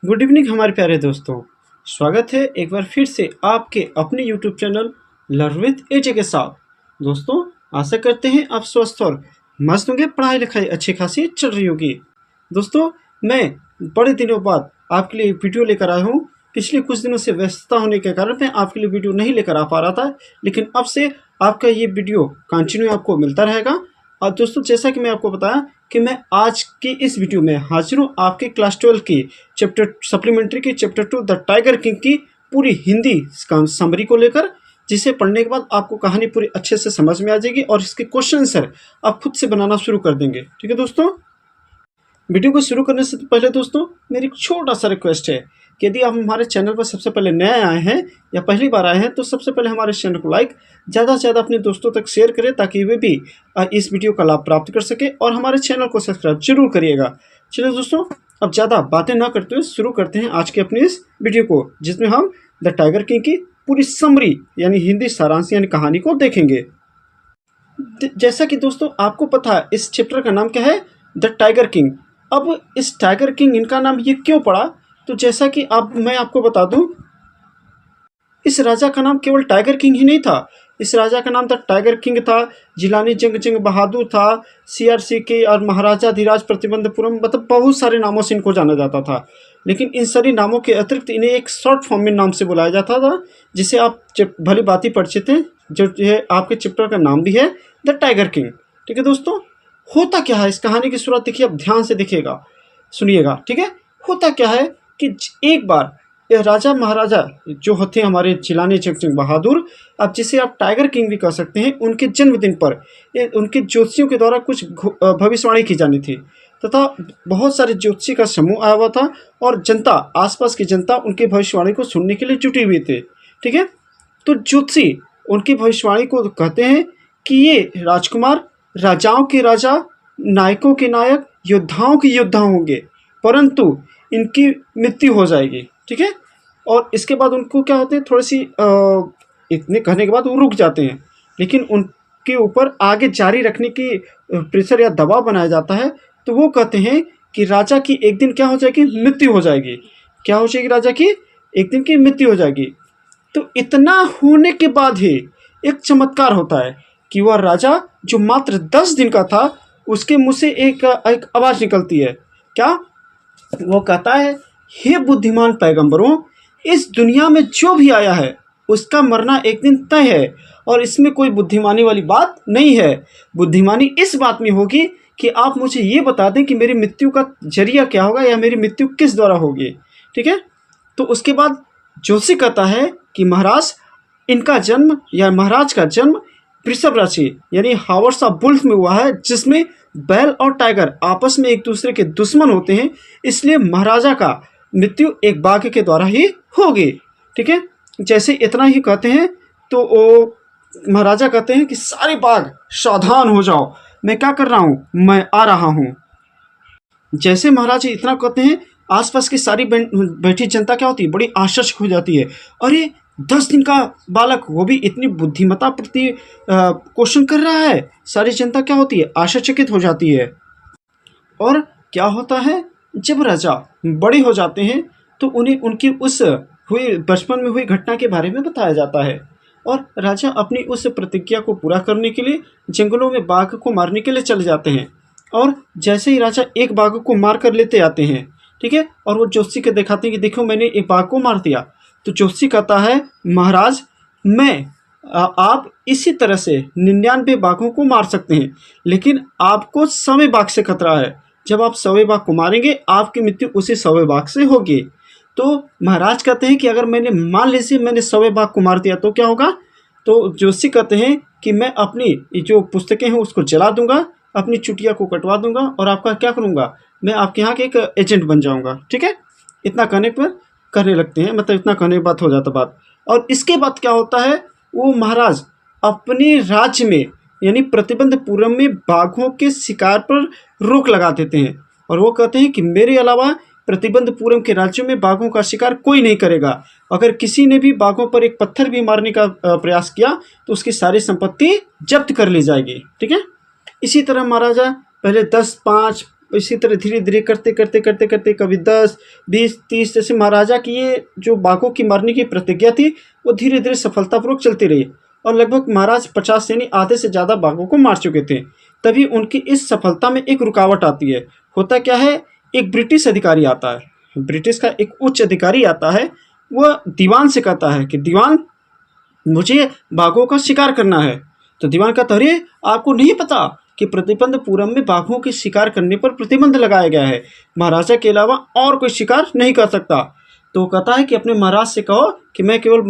Good evening हमारे प्यारे दोस्तों। स्वागत है एक बार फिर से आपके अपने यूट्यूब चैनल लर्न विद एजे के साथ। दोस्तों, आशा करते हैं आप स्वस्थ और मस्त होंगे, पढ़ाई लिखाई अच्छी खासी चल रही होगी। दोस्तों, मैं बड़े दिनों बाद आपके लिए वीडियो लेकर आया हूँ। पिछले कुछ दिनों से व्यस्तता होने के कारण मैं आपके लिए वीडियो नहीं लेकर आ पा रहा था, लेकिन अब से आपका ये वीडियो कंटिन्यू आपको मिलता रहेगा। और दोस्तों, जैसा कि मैं आपको बताया कि मैं आज की इस वीडियो में हाजिर हूँ आपके क्लास 12 की चैप्टर सप्लीमेंट्री की चैप्टर 2 द टाइगर किंग की पूरी हिंदी समरी को लेकर, जिसे पढ़ने के बाद आपको कहानी पूरी अच्छे से समझ में आ जाएगी और इसके क्वेश्चन आंसर आप खुद से बनाना शुरू कर देंगे। ठीक है दोस्तों, वीडियो को शुरू करने से पहले दोस्तों मेरी एक छोटा सा रिक्वेस्ट है कि यदि आप हमारे चैनल पर सबसे पहले नए आए हैं या पहली बार आए हैं तो सबसे पहले हमारे चैनल को लाइक, ज़्यादा से ज़्यादा अपने दोस्तों तक शेयर करें ताकि वे भी इस वीडियो का लाभ प्राप्त कर सके, और हमारे चैनल को सब्सक्राइब जरूर करिएगा। चलिए दोस्तों, अब ज़्यादा बातें ना करते हुए शुरू करते हैं आज की अपनी इस वीडियो को, जिसमें हम द टाइगर किंग की पूरी समरी यानी हिंदी सारांश यानी कहानी को देखेंगे। जैसा कि दोस्तों आपको पता है इस चैप्टर का नाम क्या है, द टाइगर किंग। अब इस टाइगर किंग इनका नाम ये क्यों पड़ा, तो जैसा कि मैं आपको बता दूं, इस राजा का नाम केवल टाइगर किंग ही नहीं था। इस राजा का नाम था टाइगर किंग था, जिलानी जंग बहादुर था, सीआरसी के और महाराजा धीराज प्रतिबंधपुरम, मतलब बहुत सारे नामों से इनको जाना जाता था। लेकिन इन सारी नामों के अतिरिक्त इन्हें एक शॉर्ट फॉर्म में नाम से बुलाया जाता था, जिसे आप भली भांति परिचित हैं, जो है आपके चैप्टर का नाम भी है द टाइगर किंग। ठीक है दोस्तों, होता क्या है इस कहानी की शुरुआत देखिए, अब ध्यान से देखिएगा, सुनिएगा। ठीक है, होता क्या है कि एक बार यह राजा महाराजा जो होते हैं हमारे जिलानी जंग बहादुर, अब जिसे आप टाइगर किंग भी कह सकते हैं, उनके जन्मदिन पर उनके ज्योतिषियों के द्वारा कुछ भविष्यवाणी की जानी थी तथा बहुत सारे ज्योतिषी का समूह आया हुआ था और जनता, आसपास की जनता उनकी भविष्यवाणी को सुनने के लिए जुटी हुई थी। ठीक है, तो ज्योतिषी उनकी भविष्यवाणी को कहते हैं कि ये राजकुमार राजाओं के राजा, नायकों के नायक, योद्धाओं के योद्धा होंगे, परंतु इनकी मृत्यु हो जाएगी। ठीक है, और इसके बाद उनको क्या होते हैं, थोड़ी सी इतने कहने के बाद वो रुक जाते हैं, लेकिन उनके ऊपर आगे जारी रखने की प्रेशर या दबाव बनाया जाता है। तो वो कहते हैं कि राजा की एक दिन क्या हो जाएगी, मृत्यु हो जाएगी। क्या हो जाएगी, राजा की एक दिन की मृत्यु हो जाएगी। तो इतना होने के बाद ही एक चमत्कार होता है कि वह राजा जो मात्र 10 दिन का था, उसके मुँह से एक आवाज़ निकलती है। क्या वो कहता है, हे बुद्धिमान पैगंबरों, इस दुनिया में जो भी आया है उसका मरना एक दिन तय है, और इसमें कोई बुद्धिमानी वाली बात नहीं है। बुद्धिमानी इस बात में होगी कि आप मुझे ये बता दें कि मेरी मृत्यु का जरिया क्या होगा या मेरी मृत्यु किस द्वारा होगी। ठीक है, तो उसके बाद ज्योतिषी कहता है कि महाराज, इनका जन्म या महाराज का जन्म वृषभ राशि यानी हावर्स ऑफ बुल्फ में हुआ है, जिसमें बैल और टाइगर आपस में एक दूसरे के दुश्मन होते हैं, इसलिए महाराजा का मृत्यु एक बाघ के द्वारा ही होगी। ठीक है, जैसे इतना ही कहते हैं तो वो महाराजा कहते हैं कि सारे बाघ सावधान हो जाओ, मैं क्या कर रहा हूँ, मैं आ रहा हूँ। जैसे महाराज इतना कहते हैं, आसपास की सारी बैठी जनता क्या होती है, बड़ी आश्चर्य हो जाती है। अरे 10 दिन का बालक, वो भी इतनी बुद्धिमत्ता प्रति क्वेश्चन कर रहा है। सारी जनता क्या होती है, आश्चर्यचकित हो जाती है। और क्या होता है, जब राजा बड़े हो जाते हैं तो उन्हें उनकी उस हुई बचपन में हुई घटना के बारे में बताया जाता है, और राजा अपनी उस प्रतिज्ञा को पूरा करने के लिए जंगलों में बाघ को मारने के लिए चले जाते हैं। और जैसे ही राजा एक बाघ को मार कर लेते आते हैं, ठीक है, और वो ज्योतिषी को दिखाते हैं कि देखो मैंने एक बाघ को मार दिया, तो ज्योतिषी कहता है, महाराज, आप इसी तरह से 99 बाघों को मार सकते हैं, लेकिन आपको 100वें बाघ से खतरा है। जब आप 100वें बाघ को मारेंगे, आपकी मृत्यु उसी 100वें बाघ से होगी। तो महाराज कहते हैं कि अगर मान लीजिए मैंने 100वें बाघ को मार दिया तो क्या होगा। तो ज्योतिषी कहते हैं कि मैं अपनी जो पुस्तकें हैं उसको जला दूंगा, अपनी चुटिया को कटवा दूंगा, और आपका क्या करूंगा, मैं आपके यहाँ के एक एजेंट बन जाऊंगा। ठीक है, इतना कहने पर करने लगते हैं, मतलब इतना कहने के बाद हो जाता बात। और इसके बाद क्या होता है, वो महाराज अपने राज्य में यानी प्रतिबंधपुरम में बाघों के शिकार पर रोक लगा देते हैं, और वो कहते हैं कि मेरे अलावा प्रतिबंधपुरम के राज्यों में बाघों का शिकार कोई नहीं करेगा। अगर किसी ने भी बाघों पर एक पत्थर भी मारने का प्रयास किया तो उसकी सारी संपत्ति जब्त कर ली जाएगी। ठीक है, इसी तरह महाराजा पहले 10, 5, इसी तरह धीरे धीरे करते करते करते करते कभी 10, 20, 30 जैसे महाराजा की ये जो बाघों की मारने की प्रतिज्ञा थी वो धीरे धीरे सफलतापूर्वक चलती रही और लगभग महाराज 50 यानी आधे से ज़्यादा बाघों को मार चुके थे। तभी उनकी इस सफलता में एक रुकावट आती है। होता क्या है, एक ब्रिटिश अधिकारी आता है, ब्रिटिश का एक उच्च अधिकारी आता है। वह दीवान से कहता है कि दीवान, मुझे बाघों का शिकार करना है। तो दीवान कहता, अरे आपको नहीं पता कि प्रतिबंध पूरम में बाघों के शिकार करने पर प्रतिबंध लगाया गया है, महाराजा के अलावा और कोई शिकार नहीं कर सकता। तो कहता है कि अपने महाराज से कहो कि मैं केवल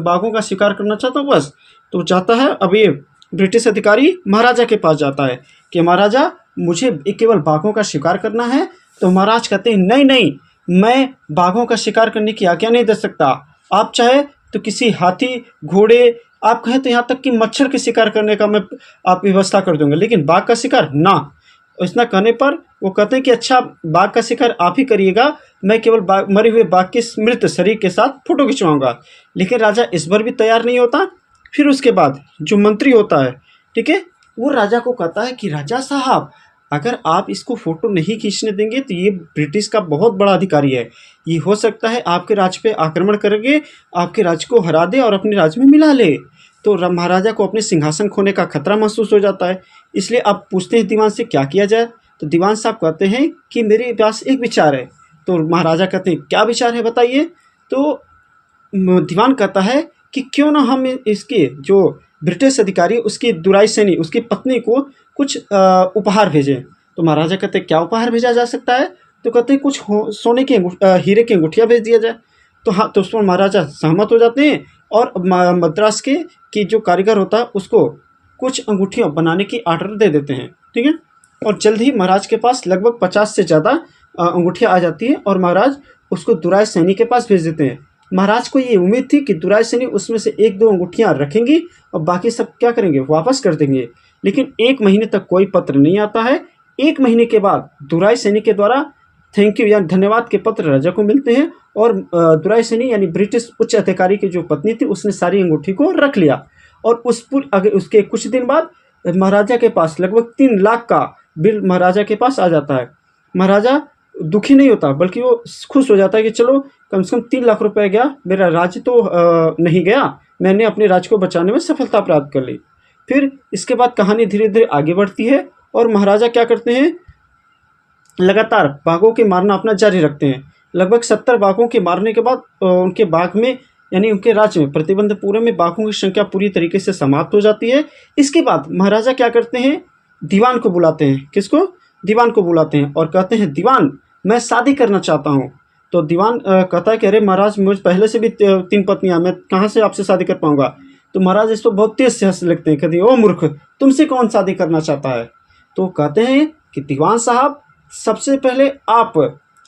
बाघों का शिकार करना चाहता हूँ बस। तो जाता है, अब ये ब्रिटिश अधिकारी महाराजा के पास जाता है कि महाराजा मुझे केवल बाघों का शिकार करना है। तो महाराज कहते हैं, नहीं नहीं, मैं बाघों का शिकार करने की आज्ञा नहीं दे सकता। आप चाहे तो किसी हाथी, घोड़े, आप कहें तो यहाँ तक कि मच्छर के शिकार करने का मैं आप व्यवस्था कर दूंगा, लेकिन बाघ का शिकार ना। इतना कहने पर वो कहते हैं कि अच्छा, बाघ का शिकार आप ही करिएगा, मैं केवल मरे हुए बाघ के मृत शरीर के साथ फोटो खिंचवाऊंगा। लेकिन राजा इस बार भी तैयार नहीं होता। फिर उसके बाद जो मंत्री होता है, ठीक है, वो राजा को कहता है कि राजा साहब, अगर आप इसको फोटो नहीं खींचने देंगे तो ये ब्रिटिश का बहुत बड़ा अधिकारी है, ये हो सकता है आपके राज्य पे आक्रमण करके आपके राज्य को हरा दे और अपने राज्य में मिला ले। तो महाराजा को अपने सिंहासन खोने का खतरा महसूस हो जाता है। इसलिए आप पूछते हैं दीवान से क्या किया जाए। तो दीवान साहब कहते हैं कि मेरे पास एक विचार है। तो महाराजा कहते हैं, क्या विचार है बताइए। तो दीवान कहता है कि क्यों ना हम इसके जो ब्रिटिश अधिकारी, उसकी दुराइसैनी, उसकी पत्नी को कुछ उपहार भेजें। तो महाराजा कहते हैं, क्या उपहार भेजा जा सकता है। तो कहते हैं, कुछ सोने के हीरे की अंगूठियाँ भेज दिया जाए। तो हाँ, तो उस पर महाराजा सहमत हो जाते हैं और मद्रास के की जो कारीगर होता है उसको कुछ अंगूठियाँ बनाने की आर्डर दे देते हैं, ठीक है। और जल्द ही महाराज के पास लगभग 50 से ज़्यादा अंगूठियाँ आ जाती हैं और महाराज उसको दुराय सैनी के पास भेज देते हैं। महाराज को ये उम्मीद थी कि दुराय सैनी उसमें से 1-2 अंगूठियाँ रखेंगी और बाकी सब क्या करेंगे, वापस कर देंगे। लेकिन 1 महीने तक कोई पत्र नहीं आता है। 1 महीने के बाद दुराय सैनी के द्वारा थैंक यू या धन्यवाद के पत्र राजा को मिलते हैं और दुराई सैनी यानी ब्रिटिश उच्च अधिकारी की जो पत्नी थी उसने सारी अंगूठी को रख लिया। और उसके कुछ दिन बाद महाराजा के पास लगभग 3 लाख का बिल महाराजा के पास आ जाता है। महाराजा दुखी नहीं होता बल्कि वो खुश हो जाता है कि चलो कम से कम 3 लाख रुपए गया, मेरा राज्य तो नहीं गया, मैंने अपने राज्य को बचाने में सफलता प्राप्त कर ली। फिर इसके बाद कहानी धीरे धीरे आगे बढ़ती है और महाराजा क्या करते हैं, लगातार बाघों के मारना अपना जारी रखते हैं। लगभग 70 बाघों के मारने के बाद उनके बाघ में यानी उनके राज्य में प्रतिबंध पूरे में बाघों की संख्या पूरी तरीके से समाप्त हो जाती है। इसके बाद महाराजा क्या करते हैं, दीवान को बुलाते हैं। किसको? दीवान को बुलाते हैं और कहते हैं, दीवान मैं शादी करना चाहता हूँ। तो दीवान कहता है कि अरे महाराज, मुझ पहले से भी 3 पत्नियाँ, मैं कहाँ से आपसे शादी कर पाऊँगा। तो महाराज इस पर बहुत तेज से हंस लगते हैं, कहते हैं, ओ मूर्ख, तुमसे कौन शादी करना चाहता है। तो कहते हैं कि दीवान साहब, सबसे पहले आप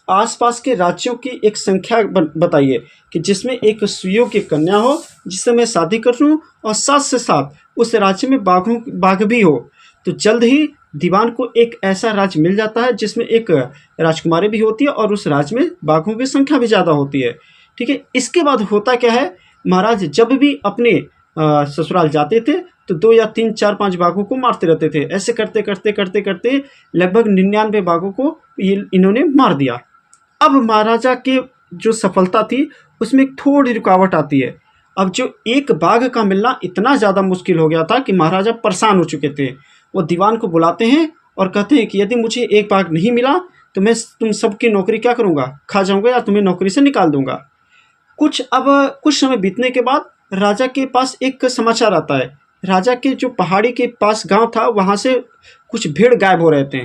आसपास के राज्यों की एक संख्या बताइए कि जिसमें एक सुयोग्य कन्या हो जिससे मैं शादी कर लूँ और साथ से साथ उस राज्य में बाघ भी हो। तो जल्द ही दीवान को एक ऐसा राज्य मिल जाता है जिसमें एक राजकुमारी भी होती है और उस राज्य में बाघों की संख्या भी ज़्यादा होती है, ठीक है। इसके बाद होता क्या है, महाराज जब भी अपने ससुराल जाते थे तो 2 या 3, 4, 5 बाघों को मारते रहते थे। ऐसे करते करते करते करते लगभग 99 बाघों को इन्होंने मार दिया। अब महाराजा के जो सफलता थी उसमें एक थोड़ी रुकावट आती है। अब जो एक बाघ का मिलना इतना ज़्यादा मुश्किल हो गया था कि महाराजा परेशान हो चुके थे। वो दीवान को बुलाते हैं और कहते हैं कि यदि मुझे एक बाघ नहीं मिला तो मैं तुम सबकी नौकरी क्या करूँगा, खा जाऊँगा या तुम्हें नौकरी से निकाल दूँगा। कुछ समय बीतने के बाद राजा के पास एक समाचार आता है। राजा के जो पहाड़ी के पास गांव था वहाँ से कुछ भेड़ गायब हो रहे थे।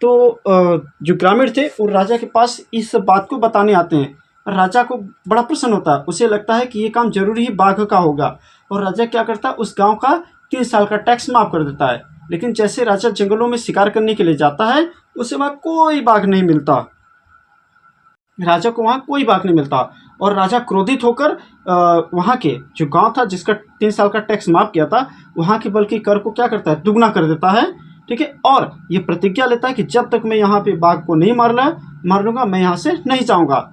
तो जो ग्रामीण थे वो राजा के पास इस बात को बताने आते हैं। राजा को बड़ा प्रसन्न होता है, उसे लगता है कि ये काम जरूरी ही बाघ का होगा। और राजा क्या करता है, उस गांव का 3 साल का टैक्स माफ़ कर देता है। लेकिन जैसे राजा जंगलों में शिकार करने के लिए जाता है उसे वहाँ कोई बाघ नहीं मिलता। राजा को वहाँ कोई बाघ नहीं मिलता और राजा क्रोधित होकर वहाँ के जो गांव था जिसका 3 साल का टैक्स माफ़ किया था वहाँ के बल्कि कर को क्या करता है, दुगना कर देता है, ठीक है। और ये प्रतिज्ञा लेता है कि जब तक मैं यहाँ पे बाघ को नहीं मार लूँगा मैं यहाँ से नहीं जाऊँगा।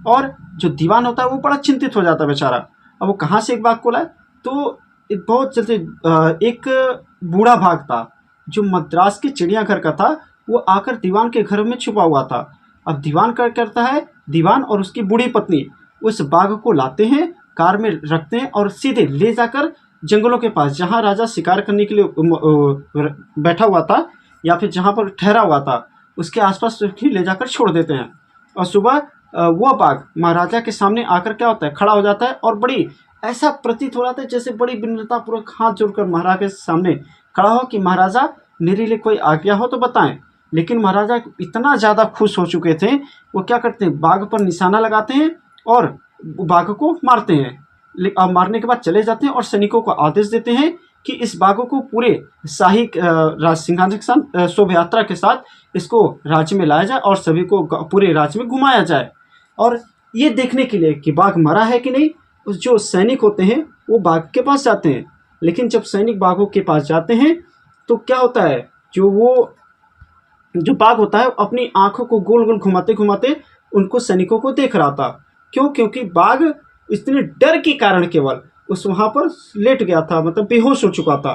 और जो दीवान होता है वो बड़ा चिंतित हो जाता है बेचारा। अब वो कहाँ से एक बाघ को लाए, तो बहुत जल्दी एक बूढ़ा बाघ था जो मद्रास के चिड़ियाघर का था। वो आकर दीवान के घर में छुपा हुआ था। अब दीवान क्या करता है, दीवान और उसकी बूढ़ी पत्नी उस बाघ को लाते हैं, कार में रखते हैं और सीधे ले जाकर जंगलों के पास, जहाँ राजा शिकार करने के लिए बैठा हुआ था या फिर जहाँ पर ठहरा हुआ था, उसके आसपास ही ले जाकर छोड़ देते हैं। और सुबह वो बाघ महाराजा के सामने आकर क्या होता है, खड़ा हो जाता है और बड़ी ऐसा प्रतीत हो रहा था जैसे बड़ी विनम्रतापूर्वक हाथ जोड़कर महाराज के सामने खड़ा हो कि महाराजा मेरे लिए कोई आज्ञा हो तो बताएं। लेकिन महाराजा इतना ज़्यादा खुश हो चुके थे, वो क्या करते हैं, बाघ पर निशाना लगाते हैं और बाघ को मारते हैं। मारने के बाद चले जाते हैं और सैनिकों को आदेश देते हैं कि इस बाघ को पूरे शाही सिंहासन शोभा यात्रा के साथ इसको राज्य में लाया जाए और सभी को पूरे राज्य में घुमाया जाए। और ये देखने के लिए कि बाघ मरा है कि नहीं, जो सैनिक होते हैं वो बाघ के पास जाते हैं। लेकिन जब सैनिक बाघों के पास जाते हैं तो क्या होता है, जो बाघ होता है अपनी आंखों को गोल गोल घुमाते घुमाते उनको सैनिकों को देख रहा था। क्यों? क्योंकि बाघ इतने डर के कारण केवल उस वहाँ पर लेट गया था, मतलब बेहोश हो चुका था।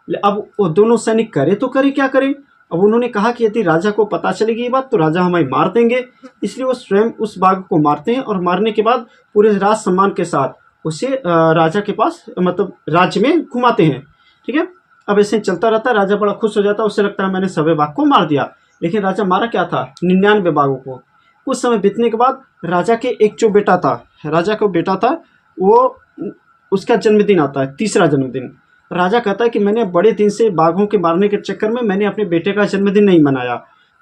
अब वो दोनों सैनिक करे तो करे क्या करें। अब उन्होंने कहा कि यदि राजा को पता चलेगी ये बात तो राजा हमें मार देंगे, इसलिए वो स्वयं उस बाघ को मारते हैं और मारने के बाद पूरे राज सम्मान के साथ उसे राजा के पास, मतलब राज्य में घुमाते हैं। ठीक है, अब ऐसे चलता रहता है, राजा बड़ा खुश हो जाता है, उसे लगता है मैंने 100 बाघ को मार दिया। लेकिन राजा मारा क्या था, 99 बाघों को। कुछ समय बीतने के बाद राजा के एक जो बेटा था, राजा का बेटा था, वो उसका जन्मदिन आता है, तीसरा जन्मदिन। राजा कहता है कि मैंने बड़े दिन से बाघों के मारने के चक्कर में मैंने अपने बेटे का जन्मदिन नहीं मनाया,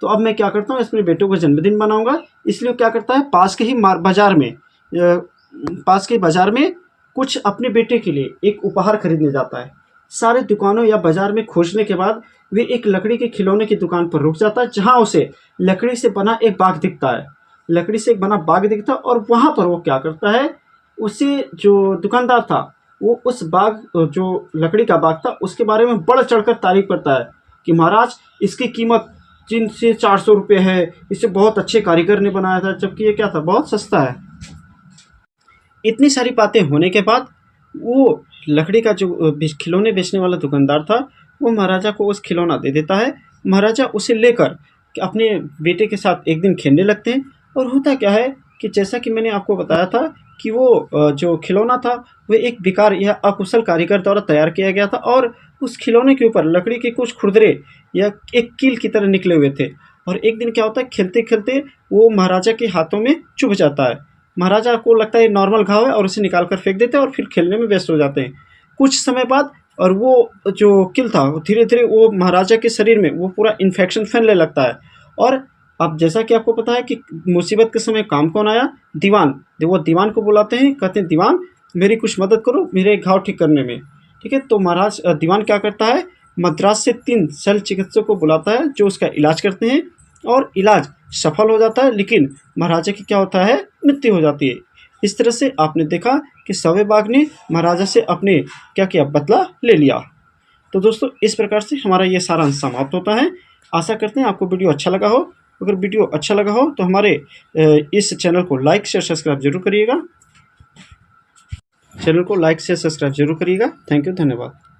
तो अब मैं क्या करता हूँ, अपने बेटे का जन्मदिन मनाऊंगा। इसलिए क्या करता है, पास के बाजार में कुछ अपने बेटे के लिए एक उपहार खरीदने जाता है। सारे दुकानों या बाजार में खोजने के बाद वे एक लकड़ी के खिलौने की दुकान पर रुक जाता है, जहाँ उसे लकड़ी से बना एक बाघ दिखता है। लकड़ी से बना बाघ दिखता है और वहाँ पर वो क्या करता है, उसे जो दुकानदार था वो उस बाघ, जो लकड़ी का बाघ था, उसके बारे में बढ़ चढ़कर तारीफ करता है कि महाराज इसकी कीमत 3 से 400 रुपये है, इसे बहुत अच्छे कारीगर ने बनाया था, जबकि ये क्या था, बहुत सस्ता है। इतनी सारी बातें होने के बाद वो लकड़ी का जो खिलौने बेचने वाला दुकानदार था वो महाराजा को उस खिलौना दे देता है। महाराजा उसे लेकर अपने बेटे के साथ एक दिन खेलने लगते हैं। और होता क्या है कि जैसा कि मैंने आपको बताया था कि वो जो खिलौना था वह एक बेकार या अकुशल कारीगर द्वारा तैयार किया गया था और उस खिलौने के ऊपर लकड़ी के कुछ खुरदरे या एक कील की तरह निकले हुए थे। और एक दिन क्या होता है, खेलते खेलते वो महाराजा के हाथों में चुभ जाता है। महाराजा को लगता है नॉर्मल घाव है और उसे निकाल कर फेंक देते हैं और फिर खेलने में व्यस्त हो जाते हैं। कुछ समय बाद और वो जो किल था धीरे धीरे वो महाराजा के शरीर में वो पूरा इन्फेक्शन फैलने लगता है। और अब जैसा कि आपको पता है कि मुसीबत के समय काम कौन आया, दीवान। वो दीवान को बुलाते हैं, कहते हैं दीवान मेरी कुछ मदद करो मेरे घाव ठीक करने में। ठीक है, तो महाराज दीवान क्या करता है, मद्रास से 3 शल्य चिकित्सक को बुलाता है जो उसका इलाज करते हैं और इलाज सफल हो जाता है, लेकिन महाराजा की क्या होता है, मृत्यु हो जाती है। इस तरह से आपने देखा कि 100 बाघ ने महाराजा से अपने क्या किया, बदला ले लिया। तो दोस्तों इस प्रकार से हमारा ये सारा अंश समाप्त होता है। आशा करते हैं आपको वीडियो अच्छा लगा हो। अगर वीडियो अच्छा लगा हो तो हमारे इस चैनल को लाइक शेयर सब्सक्राइब जरूर करिएगा। थैंक यू, धन्यवाद।